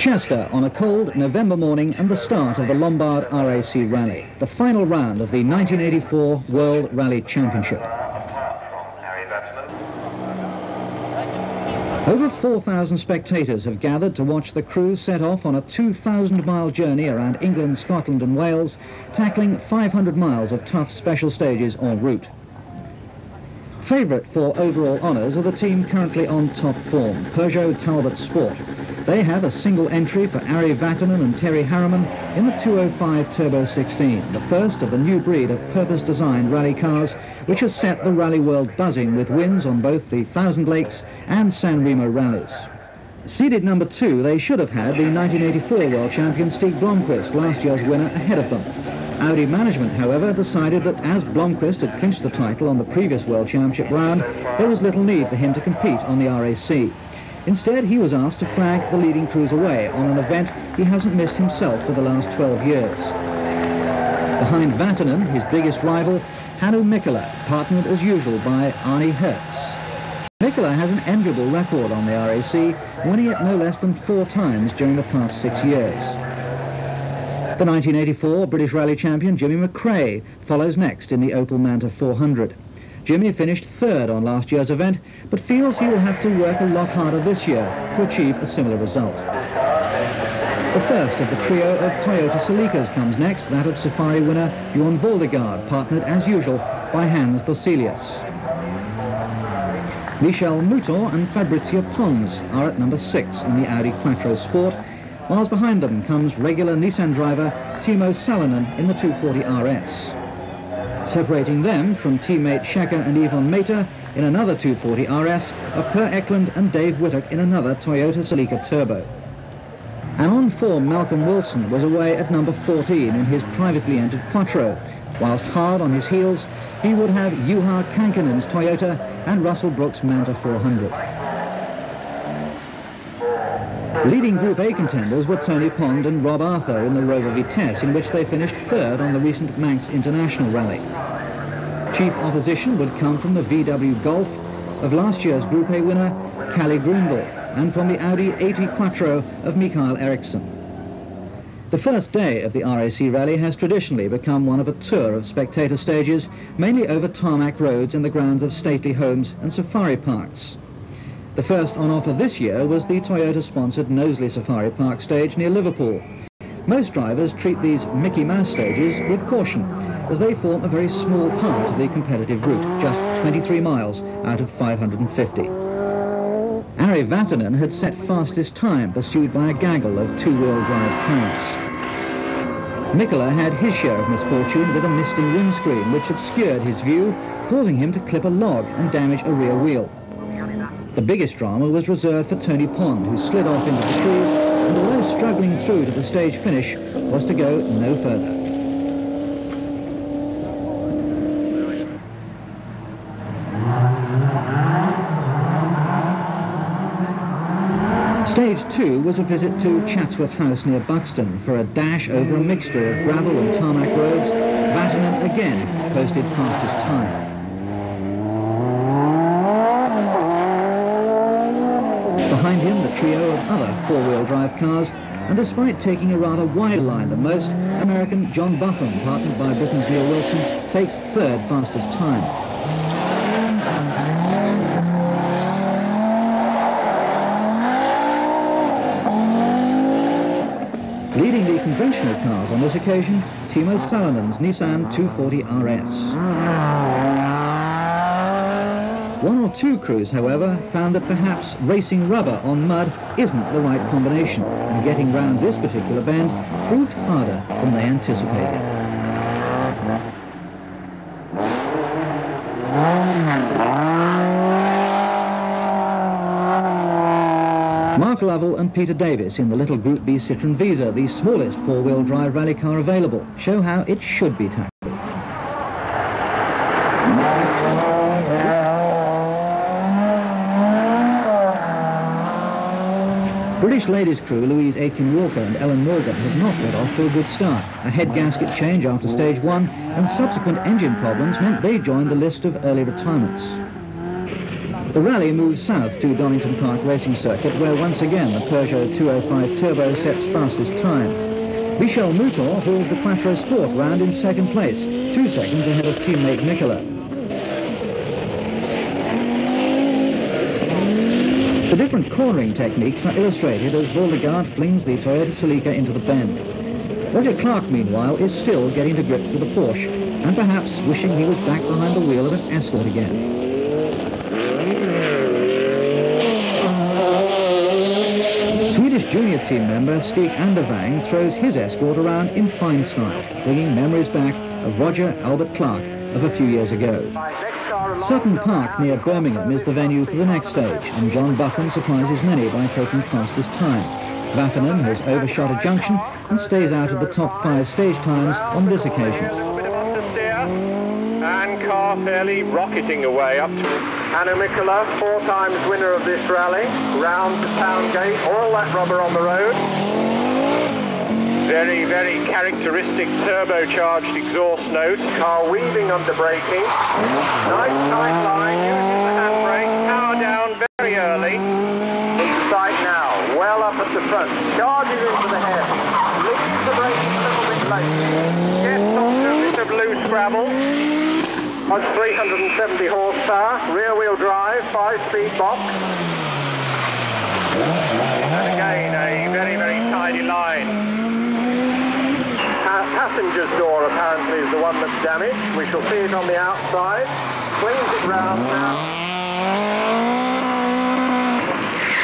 Chester on a cold November morning and the start of the Lombard RAC Rally, the final round of the 1984 World Rally Championship. Over 4,000 spectators have gathered to watch the crew set off on a 2,000-mile journey around England, Scotland and Wales, tackling 500 miles of tough special stages en route. Favourite for overall honours are the team currently on top form, Peugeot Talbot Sport. They have a single entry for Ari Vatanen and Terry Harriman in the 205 Turbo 16, the first of the new breed of purpose-designed rally cars, which has set the rally world buzzing with wins on both the Thousand Lakes and San Remo rallies. Seeded number 2, they should have had the 1984 world champion Stig Blomqvist, last year's winner, ahead of them. Audi management, however, decided that as Blomqvist had clinched the title on the previous World Championship round, there was little need for him to compete on the RAC. Instead, he was asked to flag the leading crews away on an event he hasn't missed himself for the last 12 years. Behind Vatanen, his biggest rival, Hannu Mikkola, partnered as usual by Arne Hertz. Mikkola has an enviable record on the RAC, winning it no less than 4 times during the past 6 years. The 1984 British Rally champion Jimmy McRae follows next in the Opel Manta 400. Jimmy finished 3rd on last year's event, but feels he will have to work a lot harder this year to achieve a similar result. The first of the trio of Toyota Celicas comes next, that of Safari winner Bjorn Voldegaard, partnered as usual by Hans Dorselius. Michel Mouton and Fabrizio Pons are at number 6 in the Audi Quattro Sport, whilst behind them comes regular Nissan driver Timo Salonen in the 240 RS. Separating them from teammate Shaka and Yvonne Mater in another 240 RS are Per Eklund and Dave Whittock in another Toyota Celica Turbo. And on form Malcolm Wilson was away at number 14 in his privately entered Quattro, whilst hard on his heels he would have Juha Kankanen's Toyota and Russell Brooks' Manta 400. Leading Group A contenders were Tony Pond and Rob Arthur in the Rover Vitesse, in which they finished 3rd on the recent Manx International Rally. Chief opposition would come from the VW Golf of last year's Group A winner, Kalle Grundle, and from the Audi 80 Quattro of Mikael Eriksson. The first day of the RAC Rally has traditionally become one of a tour of spectator stages, mainly over tarmac roads in the grounds of stately homes and safari parks. The first on offer this year was the Toyota-sponsored Knowsley Safari Park stage near Liverpool. Most drivers treat these Mickey Mouse stages with caution, as they form a very small part of the competitive route, just 23 miles out of 550. Ari Vatanen had set fastest time, pursued by a gaggle of two-wheel drive cars. Mikkola had his share of misfortune with a misting windscreen, which obscured his view, causing him to clip a log and damage a rear wheel. The biggest drama was reserved for Tony Pond, who slid off into the trees, and although struggling through to the stage finish, was to go no further. Stage 2 was a visit to Chatsworth House near Buxton for a dash over a mixture of gravel and tarmac roads. Vatanen again posted fastest time. Behind him, the trio of other four-wheel drive cars, and despite taking a rather wider line than most, American John Buffum, partnered by Britain's Neil Wilson, takes 3rd fastest time. Leading the conventional cars on this occasion, Timo Salonen's Nissan 240 RS. One or two crews, however, found that perhaps racing rubber on mud isn't the right combination, and getting round this particular bend proved harder than they anticipated. Mark Lovell and Peter Davis in the little Group B Citroën Visa, the smallest four-wheel drive rally car available, show how it should be tackled. British ladies crew Louise Aitken-Walker and Ellen Morgan have not got off to a good start. A head gasket change after stage 1 and subsequent engine problems meant they joined the list of early retirements. The rally moves south to Donington Park Racing Circuit, where once again the Peugeot 205 Turbo sets fastest time. Michel Mouton hauls the Quattro Sport round in second place, 2 seconds ahead of teammate Nicola. The different cornering techniques are illustrated as Voldegaard flings the Toyota Celica into the bend. Roger Clark, meanwhile, is still getting to grips with the Porsche, and perhaps wishing he was back behind the wheel of an Escort again. Swedish junior team member Stig Andervang throws his Escort around in fine style, bringing memories back of Roger Albert Clark of a few years ago. Sutton Park near Birmingham is the venue for the next stage, and John Buchan surprises many by taking fastest time. Vatanen has overshot a junction and stays out of the top 5 stage times on this occasion. And car fairly rocketing away up to Hanno Mikkola, 4 times winner of this rally, round the town gate, all that rubber on the road. Very, very characteristic turbocharged exhaust note. Car weaving under braking. Nice tight line, using the handbrake, power down very early. Into sight now, well up at the front, charges into the hair. Leaves the braking a little bit late. Gets onto a bit of loose gravel. On 370 horsepower, rear-wheel drive, 5-speed box. And again, a very, very tidy line. Passenger's door apparently is the one that's damaged. We shall see it on the outside. Swings it round now.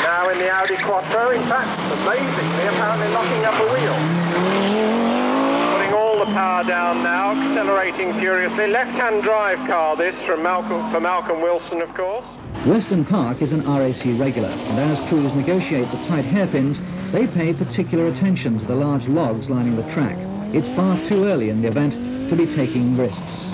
Now in the Audi Quattro, in fact, amazingly, apparently locking up a wheel. Putting all the power down now, accelerating furiously. Left-hand drive car, this, for Malcolm Wilson, of course. Weston Park is an RAC regular, and as crews negotiate the tight hairpins, they pay particular attention to the large logs lining the track. It's far too early in the event to be taking risks.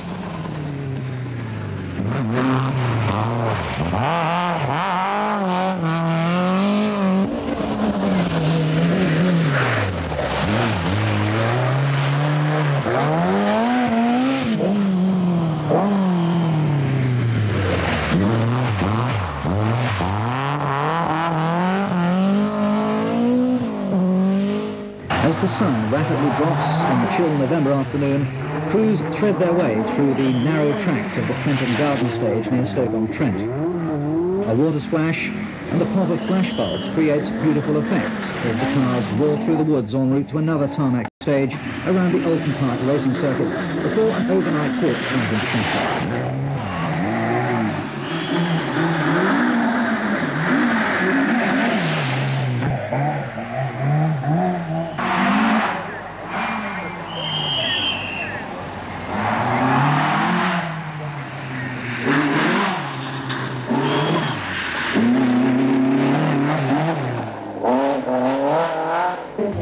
As the sun rapidly drops in the chill November afternoon, crews thread their way through the narrow tracks of the Trenton Garden stage near Stoke-on-Trent. A water splash and the pop of flashbulbs creates beautiful effects as the cars roar through the woods en route to another tarmac stage around the Oulton Park racing circuit before an overnight halt comes into Chester.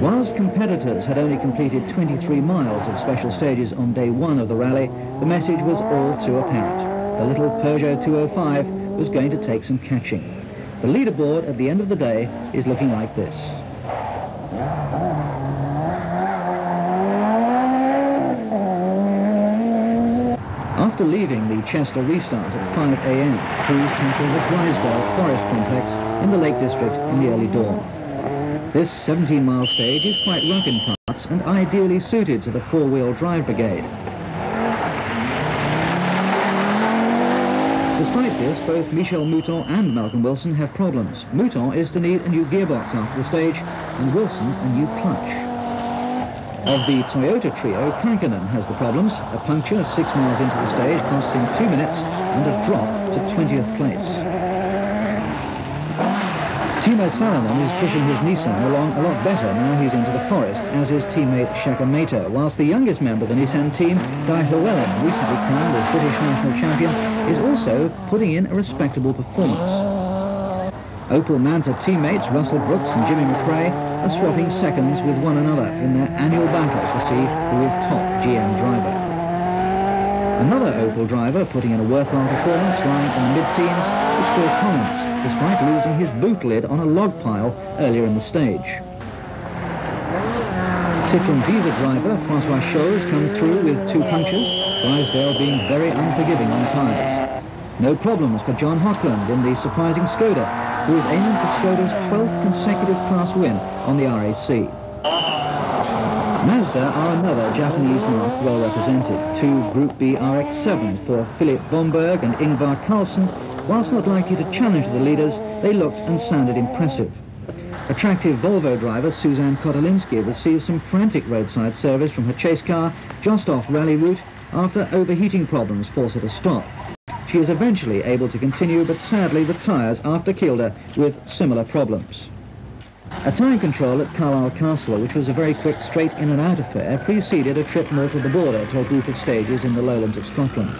Whilst competitors had only completed 23 miles of special stages on day 1 of the rally, the message was all too apparent. The little Peugeot 205 was going to take some catching. The leaderboard at the end of the day is looking like this. After leaving the Chester restart at 5 a.m, crews tackled the Drysdale Forest Complex in the Lake District in the early dawn. This 17-mile stage is quite rough in parts and ideally suited to the 4-wheel drive brigade. Despite this, both Michel Mouton and Malcolm Wilson have problems. Mouton is to need a new gearbox after the stage, and Wilson a new clutch. Of the Toyota trio, Kankinen has the problems. A puncture 6 miles into the stage cost him 2 minutes and a drop to 20th place. Timo Salonen is pushing his Nissan along a lot better now he's into the forest, as is teammate Shaka Mato, whilst the youngest member of the Nissan team, Guy Llewellyn, recently crowned as British national champion, is also putting in a respectable performance. Opel Manta teammates Russell Brooks and Jimmy McRae are swapping seconds with one another in their annual battle to see who is top GM driver. Another Opel driver putting in a worthwhile performance lying in the mid-teens is Phil Collins, despite losing his boot lid on a log pile earlier in the stage. Citroën Viva driver Francois Chose comes through with 2 punctures, Drysdale being very unforgiving on tyres. No problems for John Hockland in the surprising Skoda, who is aiming for Skoda's 12th consecutive class win on the RAC. Mazda are another Japanese marque well represented. Two Group B RX-7s for Philip Bomberg and Ingvar Carlsen. Whilst not likely to challenge the leaders, they looked and sounded impressive. Attractive Volvo driver Suzanne Kotolinski received some frantic roadside service from her chase car just off Rally route after overheating problems forced her to stop. She is eventually able to continue, but sadly retires after Kielder with similar problems. A time control at Carlisle Castle, which was a very quick straight in and out affair, preceded a trip north of the border to a group of stages in the lowlands of Scotland.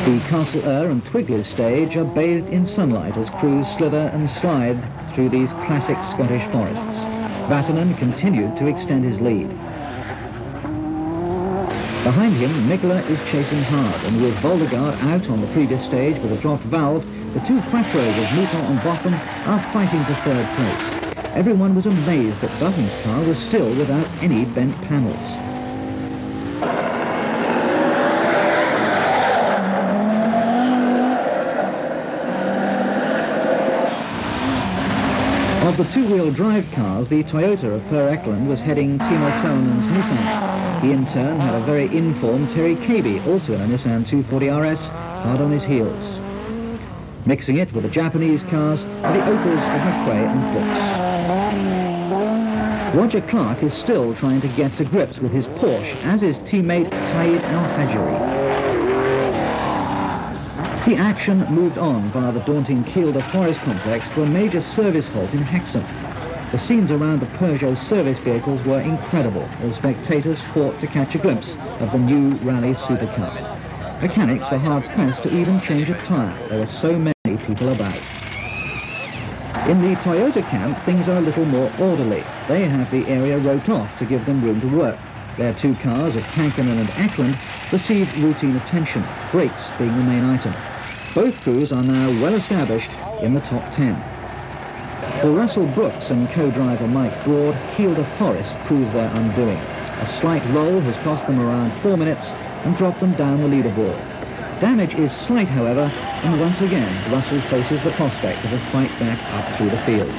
The Castle Ur and Twigley stage are bathed in sunlight as crews slither and slide through these classic Scottish forests. Vatanen continued to extend his lead. Behind him, Mikkola is chasing hard, and with Voldegaard out on the previous stage with a dropped valve, the two Quattros of Mouton and Boffin are fighting for third place. Everyone was amazed that Buffin's car was still without any bent panels. Of the two-wheel drive cars, the Toyota of Per Eklund was heading Timo Sonnen's Nissan. He in turn had a very informed Terry Kaby, also in a Nissan 240 RS, hard on his heels. Mixing it with the Japanese cars are the Opels of McRae and Brooks. Roger Clark is still trying to get to grips with his Porsche, as is teammate Saeed Al-Hajjari. The action moved on via the daunting Kielder Forest complex to a major service halt in Hexham. The scenes around the Peugeot service vehicles were incredible as spectators fought to catch a glimpse of the new Rally Supercar. Mechanics were hard-pressed to even change a tyre. There were so many people about. In the Toyota camp, things are a little more orderly. They have the area roped off to give them room to work. Their two cars of Kankkunen and Eklund received routine attention, brakes being the main item. Both crews are now well established in the top 10. For Russell Brooks and co-driver Mike Broad, Kielder Forest proves their undoing. A slight roll has cost them around 4 minutes and dropped them down the leaderboard. Damage is slight, however, and once again Russell faces the prospect of a fight back up through the field.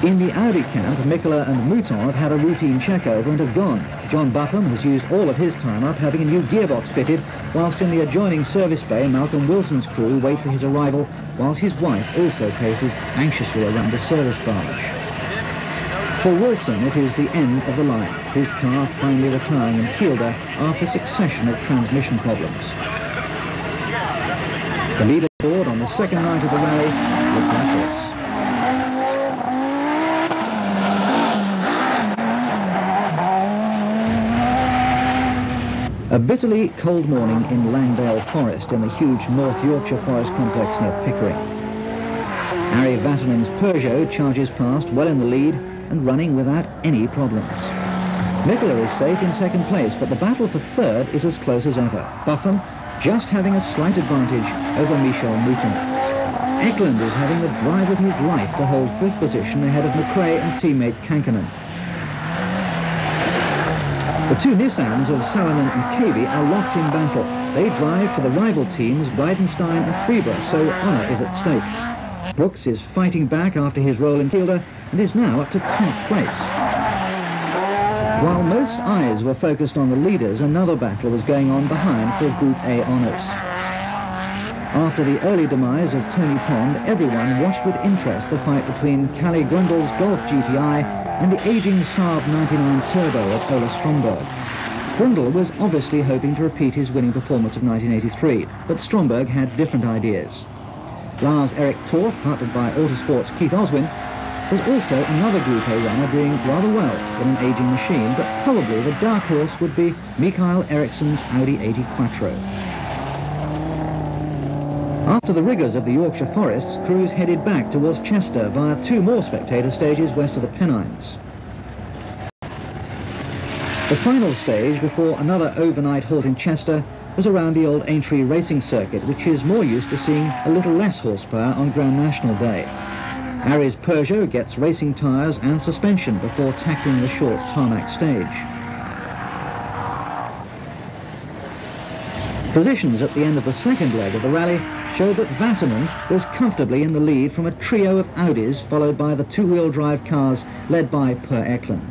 In the Audi camp, Mikkola and Mouton have had a routine checkover and have gone. John Buffum has used all of his time up having a new gearbox fitted, whilst in the adjoining service bay, Malcolm Wilson's crew wait for his arrival, whilst his wife also paces anxiously around the service barge. For Wilson, it is the end of the line, his car finally retiring in Kielder after a succession of transmission problems. The leaderboard on the second night of the rally looks like this. A bitterly cold morning in Langdale Forest in the huge North Yorkshire Forest complex near Pickering. Harry Vatanen's Peugeot charges past well in the lead and running without any problems. Mikkola is safe in second place, but the battle for third is as close as ever. Buffum just having a slight advantage over Michel Mouton. Eklund is having the drive of his life to hold fifth position ahead of McRae and teammate Kankkunen. The two Nissans of Salonen and Kaby are locked in battle. They drive for the rival teams Bridenstine and Freeburg, so honour is at stake. Brooks is fighting back after his roll in Kielder and is now up to 10th place. While most eyes were focused on the leaders, another battle was going on behind for Group A honours. After the early demise of Tony Pond, everyone watched with interest the fight between Kalle Grundle's Golf GTI and the aging Saab 99 Turbo of Ola Stromberg. Grundle was obviously hoping to repeat his winning performance of 1983, but Stromberg had different ideas. Lars-Erik Torff, partnered by Autosport's Keith Oswin, was also another Group A runner doing rather well with an aging machine, but probably the dark horse would be Mikael Eriksson's Audi 80 Quattro. After the rigours of the Yorkshire forests, crews headed back towards Chester via two more spectator stages west of the Pennines. The final stage before another overnight halt in Chester was around the old Aintree racing circuit, which is more used to seeing a little less horsepower on Grand National Day. Harry's Peugeot gets racing tyres and suspension before tackling the short tarmac stage. Positions at the end of the second leg of the rally showed that Vatterman was comfortably in the lead from a trio of Audis, followed by the two-wheel drive cars led by Per Eklund.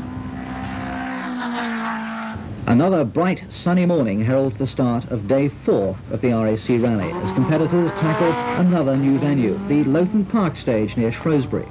Another bright sunny morning heralds the start of day 4 of the RAC Rally as competitors tackle another new venue, the Loughton Park stage near Shrewsbury.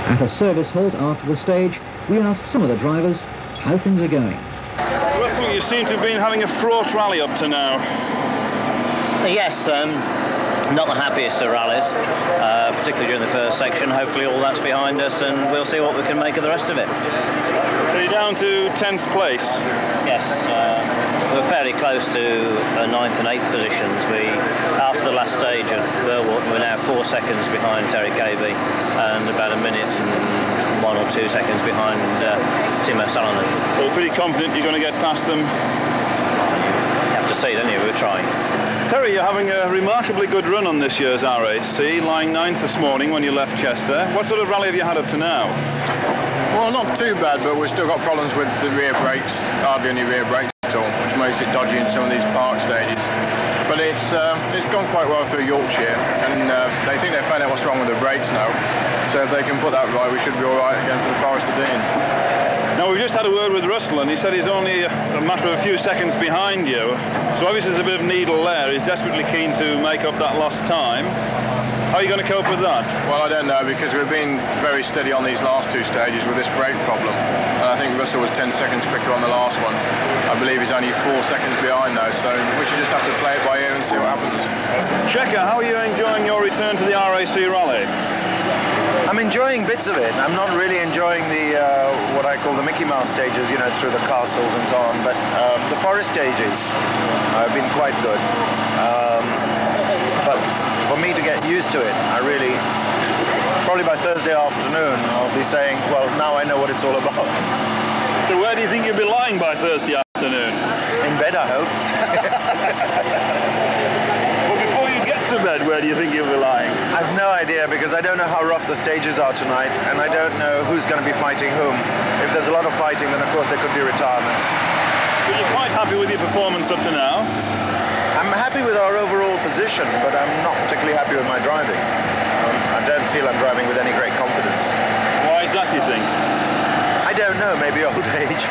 At a service halt after the stage, we asked some of the drivers how things are going. Russell, you seem to have been having a fraught rally up to now. Yes, not the happiest of rallies, particularly during the first section. Hopefully all that's behind us and we'll see what we can make of the rest of it. So you're down to 10th place? Yes, we're fairly close to 9th and 8th positions. After the last stage at Burwater, we're now 4 seconds behind Terry Cavey and about a minute and 1 or 2 seconds behind Timo Salonen. So you're pretty confident you're going to get past them? You have to see, don't you? We're trying. Terry, you're having a remarkably good run on this year's RAC, lying 9th this morning when you left Chester. What sort of rally have you had up to now? Well, not too bad, but we've still got problems with the rear brakes, hardly any rear brakes at all, which makes it dodgy in some of these park stages. But it's gone quite well through Yorkshire, and they think they've found out what's wrong with the brakes now. So if they can put that right, we should be all right again for the Forest of Dean. Now, we've just had a word with Russell, and he said he's only a matter of a few seconds behind you. So obviously there's a bit of needle there. He's desperately keen to make up that lost time. How are you going to cope with that? Well, I don't know, because we've been very steady on these last 2 stages with this brake problem. And I think Russell was 10 seconds quicker on the last one. I believe he's only 4 seconds behind now, so we should just have to play it by ear and see what happens. Checker, how are you enjoying your return to the RAC Rally? I'm enjoying bits of it. I'm not really enjoying the what I call the Mickey Mouse stages, you know, through the castles and so on, but the forest stages have been quite good. But for me to get used to it, probably by Thursday afternoon, I'll be saying, well, now I know what it's all about. So where do you think you'll be lying by Thursday afternoon? In bed, I hope. Well, before you get to bed, where do you think you'll be lying? I've no idea, because I don't know how rough the stages are tonight, and I don't know who's going to be fighting whom. If there's a lot of fighting, then of course there could be retirements. But you're quite happy with your performance up to now? I'm happy with our overall position, but I'm not particularly happy with my driving. I don't feel I'm driving with any great confidence. Why is that, do you think? I don't know, maybe old age.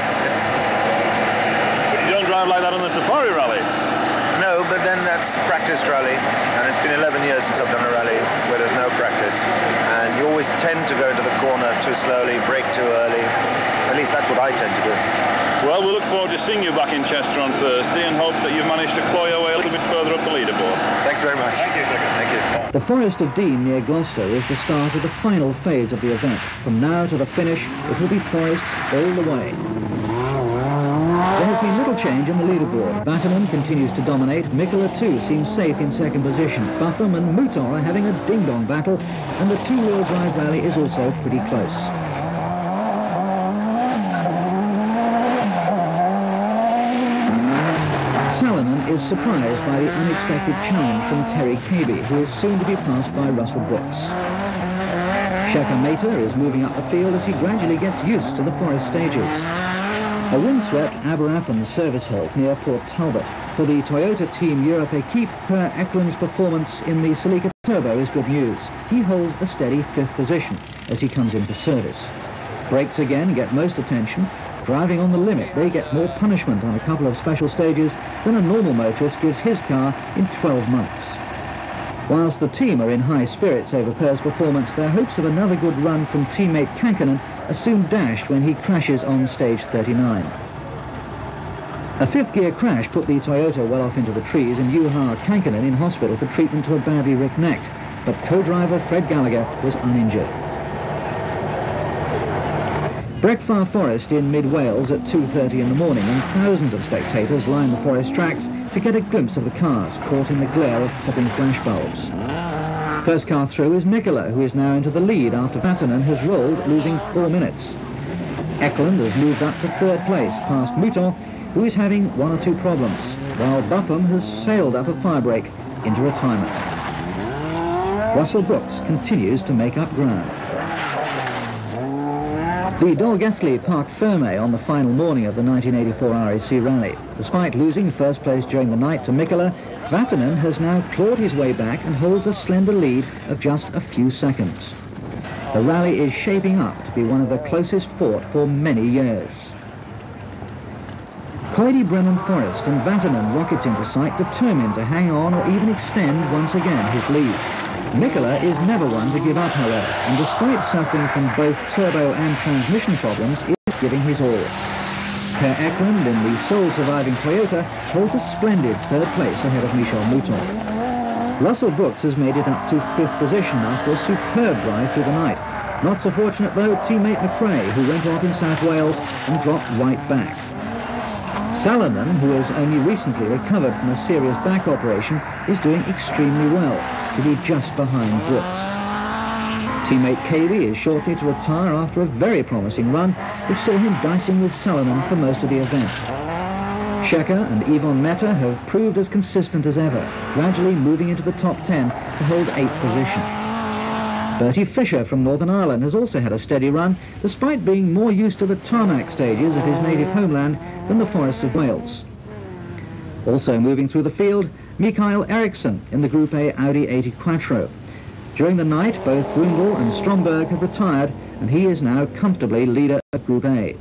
But you don't drive like that on the Safari Rally? No, but then that's practiced rally, and it's been 11 years since I've done a rally where there's no practice, and you always tend to go into the corner too slowly, brake too early. At least that's what I tend to do. Well, we'll look forward to seeing you back in Chester on Thursday and hope that you've managed to claw your way a little bit further up the leaderboard. Thanks very much. Thank you, Secretary. Thank you. The Forest of Dean near Gloucester is the start of the final phase of the event. From now to the finish, it will be forests all the way. There has been little change in the leaderboard. Vatanen continues to dominate. Mikkola too seems safe in second position. Buffum and Mouton are having a ding-dong battle, and the two-wheel drive rally is also pretty close. Salonen is surprised by the unexpected challenge from Terry Cabey, who is soon to be passed by Russell Brooks. Schecker-Mater is moving up the field as he gradually gets used to the forest stages. A windswept Aberafan service halt near Port Talbot. For the Toyota Team Europe Equipe, Per Eklund's performance in the Celica Turbo is good news. He holds a steady 5th position as he comes in for service. Brakes again get most attention. Driving on the limit, they get more punishment on a couple of special stages than a normal motorist gives his car in 12 months. Whilst the team are in high spirits over Per's performance, their hopes of another good run from teammate Kankkunen are soon dashed when he crashes on stage 39. A fifth-gear crash put the Toyota well off into the trees and Juha Kankkunen in hospital for treatment to a badly ripped neck, but co-driver Fred Gallagher was uninjured. Breckfar Forest in mid-Wales at 2:30 in the morning, and thousands of spectators line the forest tracks to get a glimpse of the cars caught in the glare of popping flashbulbs. First car through is Mikkola, who is now into the lead after Vatanen has rolled, losing 4 minutes. Eklund has moved up to 3rd place, past Mouton, who is having 1 or 2 problems, while Buffum has sailed up a firebreak into retirement. Russell Brooks continues to make up ground. The Dolgethley parked firme on the final morning of the 1984 RAC Rally. Despite losing first place during the night to Mikkola, Vatanen has now clawed his way back and holds a slender lead of just a few seconds. The rally is shaping up to be one of the closest fought for many years. Coedy Brennan Forest and Vatanen rockets into sight, determined to hang on or even extend once again his lead. Mikkola is never one to give up, however, and despite suffering from both turbo and transmission problems, is giving his all. Per Eklund in the sole surviving Toyota holds a splendid 3rd place ahead of Michel Mouton. Russell Brooks has made it up to 5th position after a superb drive through the night. Not so fortunate though, teammate McRae, who went off in South Wales and dropped right back. Salonen, who has only recently recovered from a serious back operation, is doing extremely well, to be just behind Brooks. Teammate Cabey is shortly to retire after a very promising run, which saw him dicing with Salonen for most of the event. Schecker and Yvonne Meta have proved as consistent as ever, gradually moving into the top 10 to hold 8th position. Bertie Fisher from Northern Ireland has also had a steady run, despite being more used to the tarmac stages of his native homeland than the forests of Wales. Also moving through the field, Mikael Eriksson in the Group A Audi 80 Quattro. During the night, both Brundle and Stromberg have retired, and he is now comfortably leader of Group A.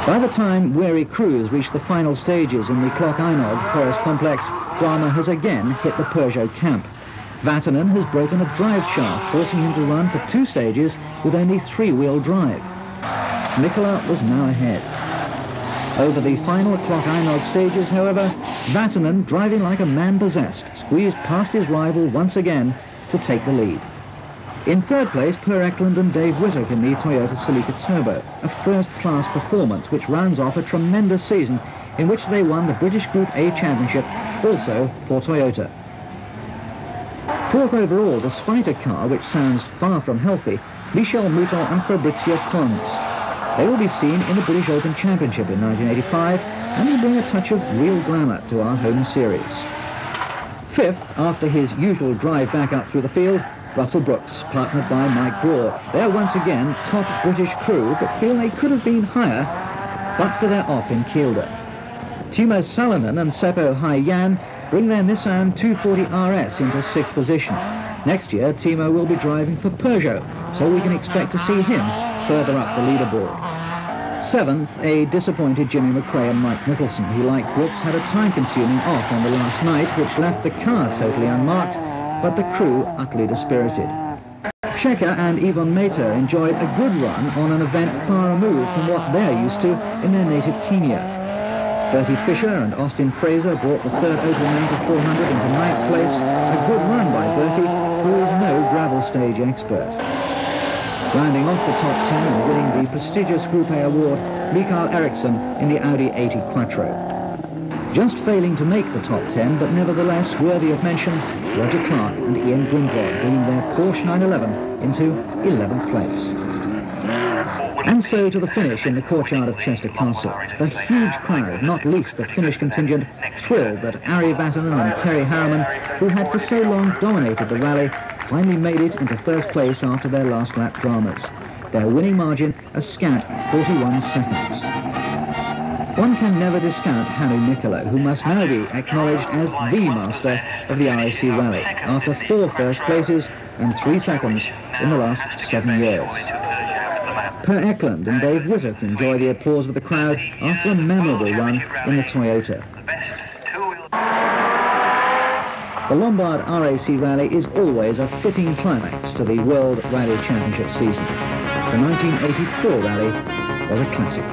By the time weary crews reach the final stages in the Cloc Einog Forest Complex, drama has again hit the Peugeot camp. Vatanen has broken a drive shaft, forcing him to run for 2 stages with only 3-wheel drive. Mikkola was now ahead. Over the final Cloc Einog stages, however, Vatanen, driving like a man possessed, squeezed past his rival once again to take the lead. In 3rd place, Per Eklund and Dave Whittock in the Toyota Celica Turbo, a first-class performance which rounds off a tremendous season in which they won the British Group A Championship, also for Toyota. 4th overall, despite a car which sounds far from healthy, Michel Mouton and Fabrizio Pons. They will be seen in the British Open Championship in 1985 and will bring a touch of real glamour to our home series. 5th, after his usual drive back up through the field, Russell Brooks, partnered by Mike Broad. They're once again top British crew, but feel they could have been higher, but for their off in Kielder. Timo Salonen and Seppo Hai-Jan bring their Nissan 240 RS into 6th position. Next year, Timo will be driving for Peugeot, so we can expect to see him further up the leaderboard. 7th, a disappointed Jimmy McRae and Mike Nicholson, who, like Brooks, had a time-consuming off on the last night, which left the car totally unmarked, but the crew utterly dispirited. Schecker and Yvonne Mater enjoyed a good run on an event far removed from what they're used to in their native Kenya. Bertie Fisher and Austin Fraser brought the third Opel 9400 into 9th place. A good run by Bertie, who is no gravel stage expert. Rounding off the top 10 and winning the prestigious Group A award, Mikael Eriksson in the Audi 80 Quattro. Just failing to make the top 10, but nevertheless worthy of mention, Roger Clark and Ian Grimvod bringing their Porsche 911 into 11th place. And so to the finish in the courtyard of Chester Castle. The huge crowd, not least the Finnish contingent, thrilled that Ari Vatanen and Terry Harriman, who had for so long dominated the rally, finally made it into first place after their last lap dramas. Their winning margin a scant 41 seconds. One can never discount Hannu Mikkola, who must now be acknowledged as the master of the RAC Rally, after 4 first places and 3 seconds in the last 7 years. Per Eklund and Dave Whittock enjoy the applause of the crowd after a memorable run in the Toyota. The Lombard RAC Rally is always a fitting climax to the World Rally Championship season. The 1984 rally was a classic.